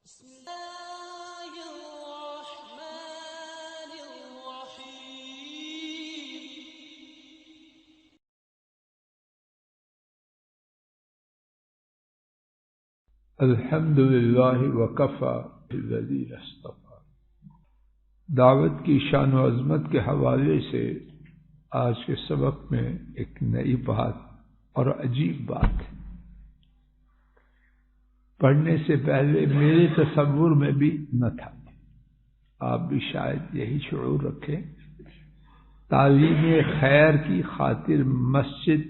بسم الله الرحمن الرحيم. الحمد للہ وکفی الذین اصطفی. دعوت کی شان و عظمت کے حوالے سے آج کے سبق میں ایک نئی بات اور عجیب بات ہے. پڑھنے سے پہلے میرے تصور میں بھی نہ تھا. آپ بھی شاید یہی شعور رکھیں. تعلیم خیر کی خاطر مسجد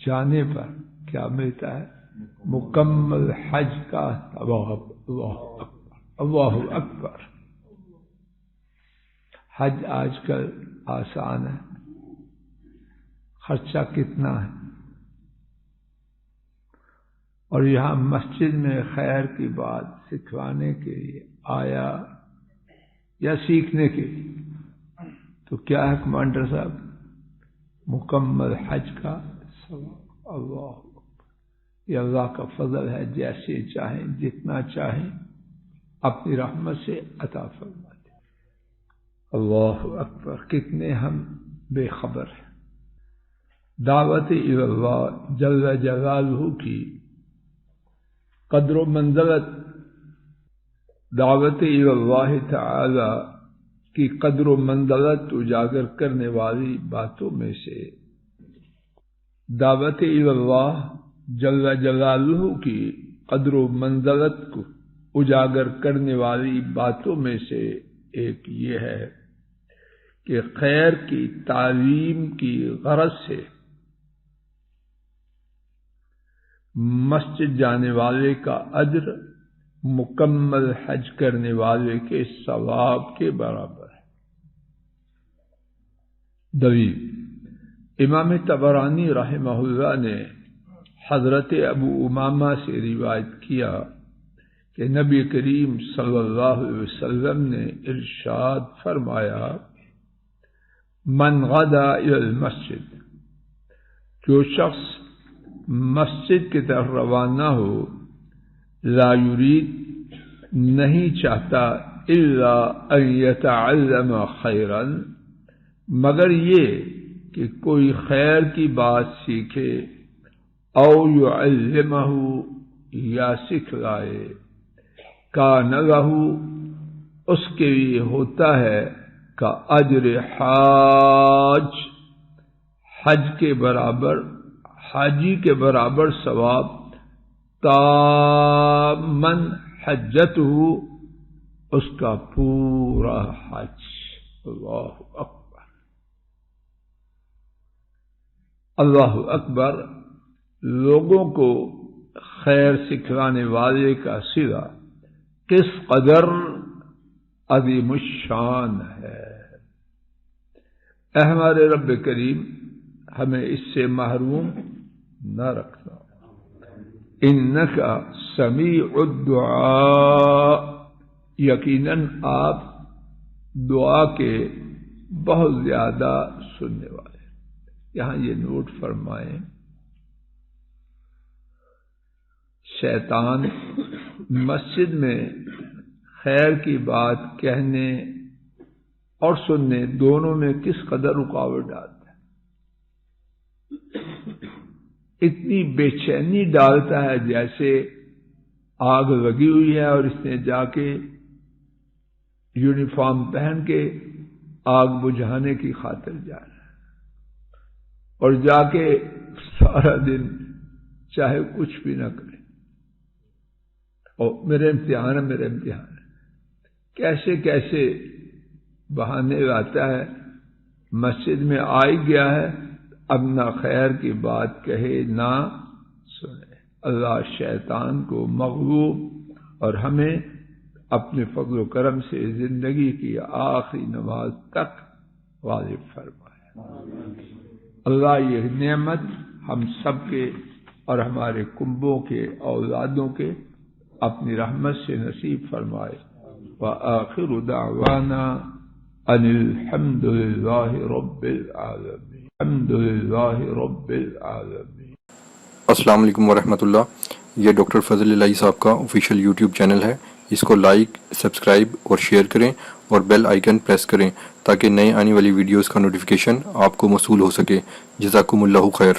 جانے پر کیا ملتا ہے؟ مکمل حج کا ثواب. اللہ اکبر اللہ اکبر. حج آج کل آسان ہے. خرچہ کتنا ہے؟ اور یہاں مسجد میں خیر کی بات سکھوانے کے لیے آیا یا سیکھنے کے لیے، تو کیا ہے کمانڈر صاحب؟ مکمل حج کا ثواب. اللہ یہ اللہ کا فضل ہے، جیسے چاہیں جتنا چاہیں اپنی رحمت سے عطا فرماتے. اللہ اکبر. کتنے ہم بے خبر ہیں. دعوت اللہ جل جلالہ کی قدر و منزلت، دعوت اللہ تعالی کی قدر و منزلت اجاگر کرنے والی باتوں میں سے دعوت اللہ جل جلالہ کی قدر و منزلت کو اجاگر کرنے والی باتوں میں سے ایک یہ ہے کہ خیر کی تعلیم کی غرض سے مسجد جانے والے کا اجر مکمل حج کرنے والے کے ثواب کے برابر ہے. دلیل: امام طبرانی رحمہ اللہ نے حضرت ابو امامہ سے روایت کیا کہ نبی کریم صلی اللہ علیہ وسلم نے ارشاد فرمایا: من غدا الی المسجد، جو شخص مسجد کی طرف روانہ ہو، لا یرید، نہیں چاہتا، الا ان یتعلم خیرا، مگر یہ کہ کوئی خیر کی بات سیکھے، او یعلمہ، یا سکھلائے، کان لہ، اس کے لیے ہوتا ہے کا اجر حاج، حج کے برابر، حاجی کے برابر ثواب، تامن حجتہ، اس کا پورا حج. اللہ اکبر اللہ اکبر. لوگوں کو خیر سکھلانے والے کا صلہ کس قدر عظیم الشان ہے. اے ہمارے رب کریم، ہمیں اس سے محروم نہ رکھنا. انک سمیع الدعاء، یقیناً آپ دعا کے بہت زیادہ سننے والے. یہاں یہ نوٹ فرمائیں، شیطان مسجد میں خیر کی بات کہنے اور سننے دونوں میں کس قدر رکاوٹ ڈالتا ہے. اتنی بے چینی ڈالتا ہے جیسے آگ لگی ہوئی ہے اور اس نے جا کے یونیفارم پہن کے آگ بجھانے کی خاطر جا رہا ہے، اور جا کے سارا دن چاہے کچھ بھی نہ کرے، اور میرے امتحان ہے میرے امتحان ہے، کیسے کیسے بہانے لاتا ہے. مسجد میں آ ہی گیا ہے، اب نہ خیر کی بات کہے نہ سنے. اللہ شیطان کو مغلوب اور ہمیں اپنے فضل و کرم سے زندگی کی آخری نماز تک غالب فرمائے. اللہ یہ نعمت ہم سب کے اور ہمارے کنبوں کے اولادوں کے اپنی رحمت سے نصیب فرمائے. وآخر دعوانا ان الحمد للہ رب العالمین. الحمد للہ رب العالمین. السلام علیکم ورحمۃ اللہ. یہ ڈاکٹر فضل الہی صاحب کا آفیشیل یوٹیوب چینل ہے. اس کو لائک، سبسکرائب اور شیئر کریں اور بیل آئیکن پریس کریں تاکہ نئے آنے والی ویڈیوز کا نوٹیفیکیشن آپ کو موصول ہو سکے۔ جزاکم اللہ خیر۔